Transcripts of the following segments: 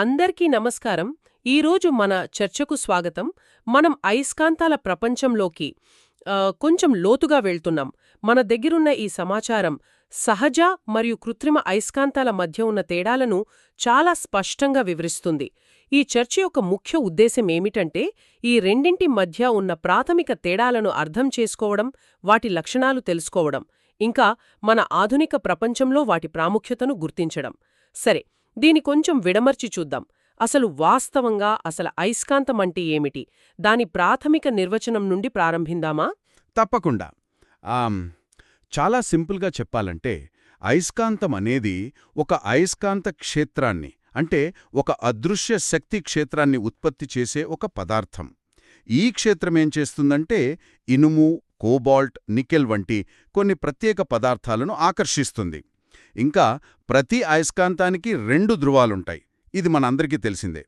అందరికీ నమస్కారం. ఈరోజు మన చర్చకు స్వాగతం. మనం అయస్కాంతాల ప్రపంచంలోకి కొంచెం లోతుగా వెళ్తున్నాం. మన దగ్గరున్న ఈ సమాచారం సహజ మరియు కృత్రిమ అయస్కాంతాల మధ్య ఉన్న తేడాలను చాలా స్పష్టంగా వివరిస్తుంది. ఈ చర్చ యొక్క ముఖ్య ఉద్దేశం ఏమిటంటే, ఈ రెండింటి మధ్య ఉన్న ప్రాథమిక తేడాలను అర్థం చేసుకోవడం, వాటి లక్షణాలు తెలుసుకోవడం, ఇంకా మన ఆధునిక ప్రపంచంలో వాటి ప్రాముఖ్యతను గుర్తించడం. సరే, దీని కొంచెం విడమర్చి చూద్దాం. అసలు వాస్తవంగా అయస్కాంతమంటే ఏమిటి? దాని ప్రాథమిక నిర్వచనం నుండి ప్రారంభిందామా? తప్పకుండా. చాలా సింపుల్గా చెప్పాలంటే, అయస్కాంతం అనేది ఒక అయస్కాంత క్షేత్రాన్ని, అంటే ఒక అదృశ్య శక్తి క్షేత్రాన్ని ఉత్పత్తి చేసే ఒక పదార్థం. ఈ క్షేత్రమేం చేస్తుందంటే, ఇనుము, కోబాల్ట్, నికెల్ వంటి కొన్ని ప్రత్యేక పదార్థాలను ఆకర్షిస్తుంది. ఇంకా ప్రతి అయస్కాంతానికి 2 ధృవాలుంటాయి. ఇది మనందరికీ తెలిసిందే.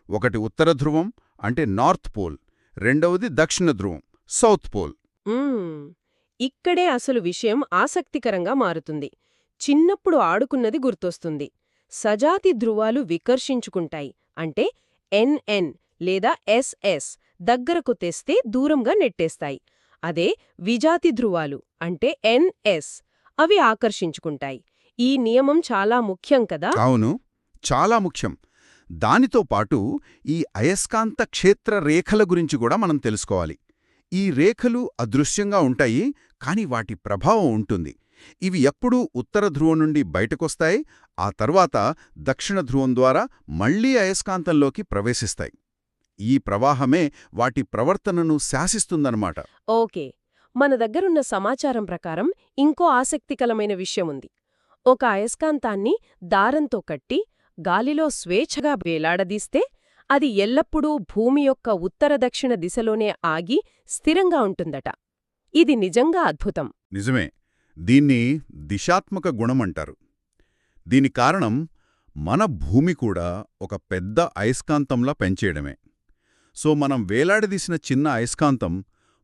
ఒకటి ఉత్తర ధ్రువం, అంటే నార్త్ పోల్. రెండవది దక్షిణ ధ్రువం, సౌత్ పోల్. ఇక్కడే అసలు విషయం ఆసక్తికరంగా మారుతుంది. చిన్నప్పుడు ఆడుకున్నది గుర్తొస్తుంది. సజాతి ధృవాలు వికర్షించుకుంటాయి, అంటే ఎన్ఎన్ లేదా ఎస్ఎస్ దగ్గరకు తెస్తే దూరంగా నెట్టేస్తాయి. అదే విజాతి ధృవాలు, అంటే ఎన్ఎస్, అవి ఆకర్షించుకుంటాయి. ఈ నియమం చాలా ముఖ్యం కదా? అవును, చాలా ముఖ్యం. దానితో పాటు ఈ అయస్కాంత క్షేత్ర రేఖల గురించి కూడా మనం తెలుసుకోవాలి. ఈ రేఖలు అదృశ్యంగా ఉంటాయి, కాని వాటి ప్రభావం ఉంటుంది. ఇవి ఎప్పుడూ ఉత్తర ధ్రువం నుండి బయటకొస్తాయి, ఆ తర్వాత దక్షిణ ధ్రువం ద్వారా మళ్లీ అయస్కాంతంలోకి ప్రవేశిస్తాయి. ఈ ప్రవాహమే వాటి ప్రవర్తనను శాసిస్తుందన్నమాట. ఓకే, మన దగ్గరున్న సమాచారం ప్రకారం ఇంకో ఆసక్తికరమైన విషయముంది. ఒక అయస్కాంతాన్ని దారంతో కట్టి గాలిలో స్వేచ్ఛగా వేలాడదీస్తే అది ఎల్లప్పుడూ భూమి యొక్క ఉత్తర దక్షిణ దిశలోనే ఆగి స్థిరంగా ఉంటుందట. ఇది నిజంగా అద్భుతం. నిజమే. దీన్ని దిశాత్మక గుణమంటారు. దీని కారణం మన భూమి కూడా ఒక పెద్ద అయస్కాంతంలా పెంచేయడమే. సో మనం వేలాడదీసిన చిన్న అయస్కాంతం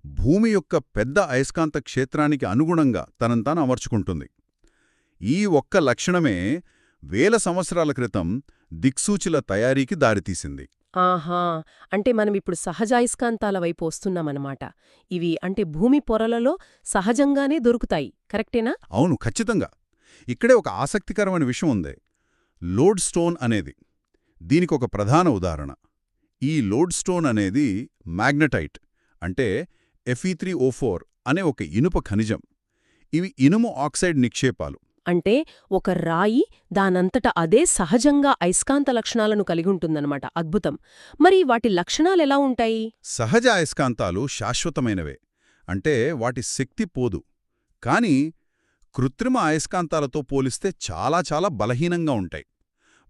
భూమి యొక్క పెద్ద అయస్కాంత క్షేత్రానికి అనుగుణంగా తనంతాను అమర్చుకుంటుంది. ఈ ఒక్క లక్షణమే వేల సంవత్సరాల క్రితం దిక్సూచిల తయారీకి దారితీసింది. ఆహా, అంటే మనమిప్పుడు సహజాయస్కాంతాల వైపు వస్తున్నామన్నమాట. ఇవి అంటే భూమి పొరలలో సహజంగానే దొరుకుతాయి, కరెక్టేనా? అవును, ఖచ్చితంగా. ఇక్కడే ఒక ఆసక్తికరమైన విషయం ఉంది. లోడ్ స్టోన్ అనేది దీనికొక ప్రధాన ఉదాహరణ. ఈ లోడ్ స్టోన్ అనేది మ్యాగ్నటైట్, అంటే Fe3O4 అనే ఒక ఇనుప ఖనిజం. ఇవి ఇనుము ఆక్సైడ్ నిక్షేపాలు. అంటే ఒక రాయి దానంతట అదే సహజంగా అయస్కాంత లక్షణాలను కలిగుంటుందన్నమాట. అద్భుతం. మరి వాటి లక్షణాలెలా ఉంటాయి? సహజ అయస్కాంతాలు శాశ్వతమైనవే, అంటే వాటి శక్తి పోదు. కాని కృత్రిమ అయస్కాంతాలతో పోలిస్తే చాలా చాలా బలహీనంగా ఉంటాయి.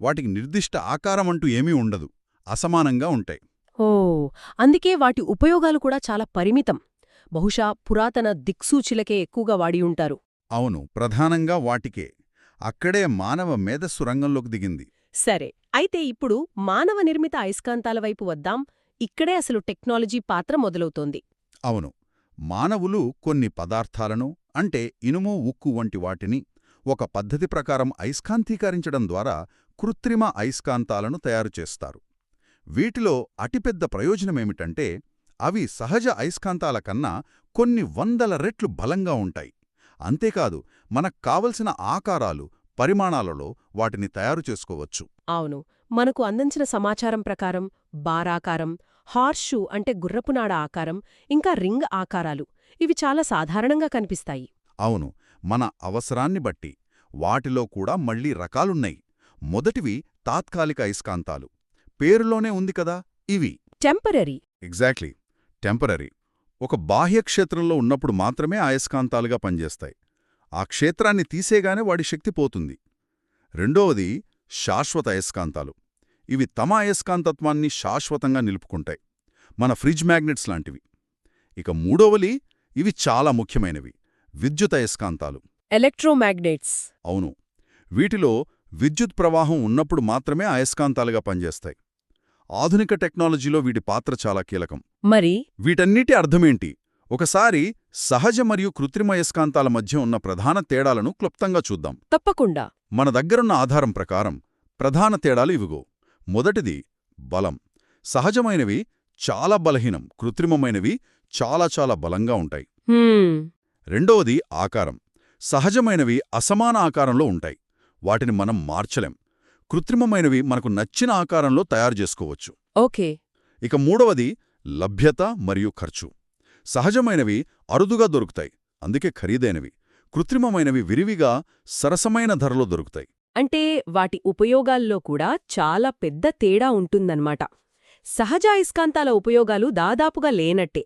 వాటికి నిర్దిష్ట ఆకారమంటూ ఏమీ ఉండదు, అసమానంగా ఉంటాయి. ఓ, అందుకే వాటి ఉపయోగాలు కూడా చాలా పరిమితం. బహుశా పురాతన దిక్సూచిలకే ఎక్కువగా వాడి ఉంటారు. అవును, ప్రధానంగా వాటికే. అక్కడే మానవ మేధస్సు రంగంలోకి దిగింది. సరే, అయితే ఇప్పుడు మానవ నిర్మిత అయస్కాంతాల వైపు వద్దాం. ఇక్కడే అసలు టెక్నాలజీ పాత్ర మొదలవుతోంది. అవును, మానవులు కొన్ని పదార్థాలను, అంటే ఇనుము, ఉక్కు వంటి వాటిని ఒక పద్ధతి ప్రకారం అయస్కాంతీకరించడం ద్వారా కృత్రిమ అయస్కాంతాలను తయారుచేస్తారు. వీటిలో అతిపెద్ద ప్రయోజనమేమిటంటే, అవి సహజ అయస్కాంతాల కన్నా కొన్ని వందల రెట్లు బలంగా ఉంటాయి. అంతేకాదు, మనకు కావలసిన ఆకారాలు, పరిమాణాలలో వాటిని తయారు చేసుకోవచ్చు. అవును, మనకు అందించిన సమాచారం ప్రకారం బారాకారం, హార్షూ అంటే గుర్రపునాడ ఆకారం, ఇంకా రింగ్ ఆకారాలు, ఇవి చాలా సాధారణంగా కనిపిస్తాయి. అవును, మన అవసరాన్ని బట్టి వాటిలో కూడా మళ్లీ రకాలున్నాయి. మొదటివి తాత్కాలిక అయస్కాంతాలు. పేరులోనే ఉంది కదా, ఇవి టెంపరరీ. Exactly, temporary. ఒక బాహ్యక్షేత్రంలో ఉన్నప్పుడు మాత్రమే అయస్కాంతాలుగా పనిచేస్తాయి. ఆ క్షేత్రాన్ని తీసేగానే వాడి శక్తి పోతుంది. రెండవది శాశ్వత అయస్కాంతాలు. ఇవి తమ అయస్కాంతత్వాన్ని శాశ్వతంగా నిలుపుకుంటాయి, మన ఫ్రిడ్జ్ మ్యాగ్నెట్స్ లాంటివి. ఇక మూడవది, ఇవి చాలా ముఖ్యమైనవి, విద్యుత్ అయస్కాంతాలు, ఎలక్ట్రోమాగ్నెట్స్. అవును, వీటిలో విద్యుత్ ప్రవాహం ఉన్నప్పుడు మాత్రమే అయస్కాంతాలుగా పనిచేస్తాయి. ఆధునిక టెక్నాలజీలో వీటి పాత్ర చాలా కీలకం. మరి వీటన్నిటి అర్థమేంటి? ఒకసారి సహజ మరియు కృత్రిమ అయస్కాంతాల మధ్య ఉన్న ప్రధాన తేడాలను క్లుప్తంగా చూద్దాం. తప్పకుండా. మన దగ్గరున్న ఆధారం ప్రకారం ప్రధాన తేడాలు ఇవిగో. మొదటిది బలం. సహజమైనవి చాలా బలహీనం, కృత్రిమమైనవి చాలా చాలా బలంగా ఉంటాయి. రెండవది ఆకారం. సహజమైనవి అసమాన ఆకారంలో ఉంటాయి, వాటిని మనం మార్చలేం. కృత్రిమమైనవి మనకు నచ్చిన ఆకారంలో తయారు చేసుకోవచ్చు. ఓకే. ఇక మూడవది లభ్యత మరియు ఖర్చు. సహజమైనవి అరుదుగా దొరుకుతాయి, అందుకే ఖరీదైనవి. కృత్రిమమైనవి విరివిగా సరసమైన ధరలో దొరుకుతాయి. అంటే వాటి ఉపయోగాల్లో కూడా చాలా పెద్ద తేడా ఉంటుందన్నమాట. సహజ అయస్కాంతాల ఉపయోగాలు దాదాపుగా లేనట్టే,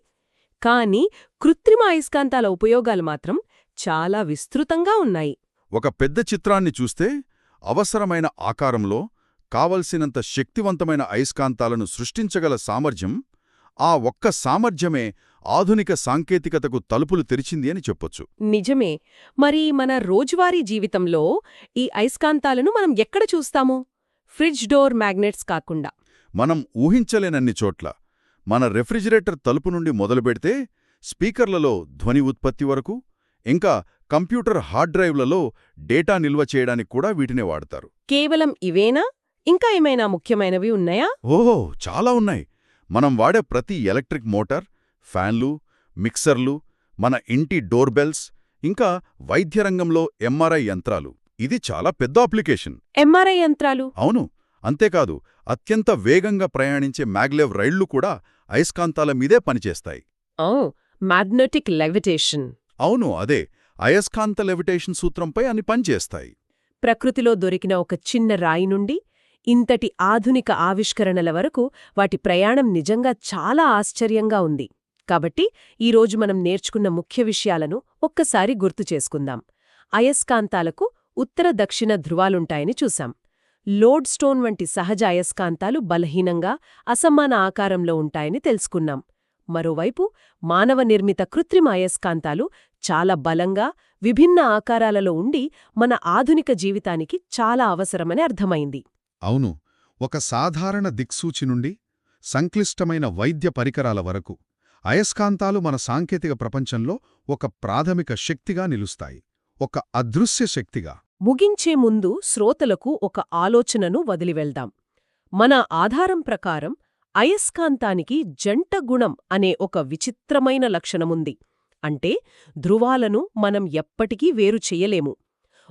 కానీ కృత్రిమ అయస్కాంతాల ఉపయోగాలు మాత్రం చాలా విస్తృతంగా ఉన్నాయి. ఒక పెద్ద చిత్రాన్ని చూస్తే అవసరమైన ఆకారంలో కావలసినంత శక్తివంతమైన అయస్కాంతాలను సృష్టించగల సామర్థ్యం, ఆ ఒక్క సామర్థ్యమే ఆధునిక సాంకేతికతకు తలుపులు తెరిచింది అని చెప్పొచ్చు. నిజమే. మరి మన రోజువారీ జీవితంలో ఈ అయస్కాంతాలను మనం ఎక్కడ చూస్తాము? ఫ్రిడ్జ్ డోర్ మ్యాగ్నెట్స్ కాకుండా మనం ఊహించలేనన్ని చోట్ల. మన రెఫ్రిజిరేటర్ తలుపు నుండి మొదలుపెడితే స్పీకర్లలో ధ్వని ఉత్పత్తి వరకు, ఇంకా కంప్యూటర్ హార్డ్ డ్రైవ్లలో డేటా నిల్వ చేయడానికి కూడా వీటినే వాడతారు. కేవలం ఇవేనా? ఇంకా ఏమైనా ముఖ్యమైనవి ఉన్నాయా? ఓహో, చాలా ఉన్నాయి. మనం వాడే ప్రతి ఎలక్ట్రిక్ మోటార్, ఫ్యాన్లు, మిక్సర్లు, మన ఇంటి డోర్ బెల్స్, ఇంకా వైద్యరంగంలో ఎంఆర్ఐ యంత్రాలు, ఇది చాలా పెద్ద అప్లికేషన్. ఎంఆర్ఐ యంత్రాలు? అవును. అంతేకాదు, అత్యంత వేగంగా ప్రయాణించే మ్యాగ్లెవ్ రైళ్లు కూడా అయస్కాంతాల మీదే పనిచేస్తాయి. ఓ, మ్యాగ్నెటిక్ లెవిటేషన్. అవును, అదే అయస్కాంత లెవిటేషన్ సూత్రంపై అని పనిచేస్తాయి. ప్రకృతిలో దొరికిన ఒక చిన్న రాయి నుండి ఇంతటి ఆధునిక ఆవిష్కరణల వరకు వాటి ప్రయాణం నిజంగా చాలా ఆశ్చర్యంగా ఉంది. కాబట్టి ఈరోజు మనం నేర్చుకున్న ముఖ్య విషయాలను ఒక్కసారి గుర్తు చేసుకుందాం. అయస్కాంతాలకు ఉత్తర దక్షిణ ధృవాలుంటాయని చూశాం. లోడ్ స్టోన్ వంటి సహజ అయస్కాంతాలు బలహీనంగా అసమాన ఆకారంలో ఉంటాయని తెలుసుకున్నాం. మరోవైపు మానవ నిర్మిత కృత్రిమ అయస్కాంతాలు చాలా బలంగా, విభిన్న ఆకారాలలో ఉండి మన ఆధునిక జీవితానికి చాలా అవసరమని అర్థమైంది. అవును, ఒక సాధారణ దిక్సూచి నుండి సంక్లిష్టమైన వైద్య పరికరాల వరకు అయస్కాంతాలు మన సాంకేతిక ప్రపంచంలో ఒక ప్రాథమిక శక్తిగా నిలుస్తాయి, ఒక అదృశ్య శక్తిగా. ముగించే ముందు శ్రోతలకు ఒక ఆలోచనను వదిలివెళ్దాం. మన ఆధారం ప్రకారం అయస్కాంతానికి జంట గుణం అనే ఒక విచిత్రమైన లక్షణముంది. అంటే ధృవాలను మనం ఎప్పటికీ వేరు చెయ్యలేము.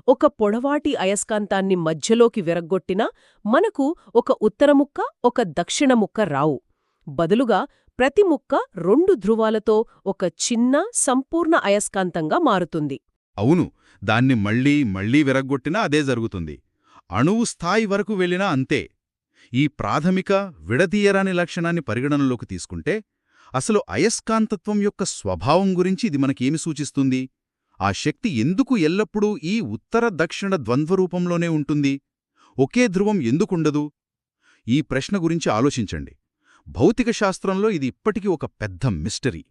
ఒక పొడవాటి అయస్కాంతాన్ని మధ్యలోకి విరగ్గొట్టినా మనకు ఒక ఉత్తరముక్క, ఒక దక్షిణముక్క రావు. బదులుగా ప్రతి ముక్క 2 ధృవాలతో ఒక చిన్న సంపూర్ణ అయస్కాంతంగా మారుతుంది. అవును, దాన్ని మళ్లీ మళ్లీ విరగ్గొట్టినా అదే జరుగుతుంది. అణువు స్థాయి వరకు వెళ్ళినా అంతే. ఈ ప్రాథమిక విడదీయరాని లక్షణాన్ని పరిగణనలోకి తీసుకుంటే అసలు అయస్కాంతత్వం యొక్క స్వభావం గురించి ఇది మనకేమి సూచిస్తుంది? ఆ శక్తి ఎందుకు ఎల్లప్పుడూ ఈ ఉత్తర దక్షిణ ద్వంద్వరూపంలోనే ఉంటుంది? ఒకే ధ్రువం ఎందుకుండదు? ఈ ప్రశ్న గురించి ఆలోచించండి. భౌతిక శాస్త్రంలో ఇది ఇప్పటికీ ఒక పెద్ద మిస్టరీ.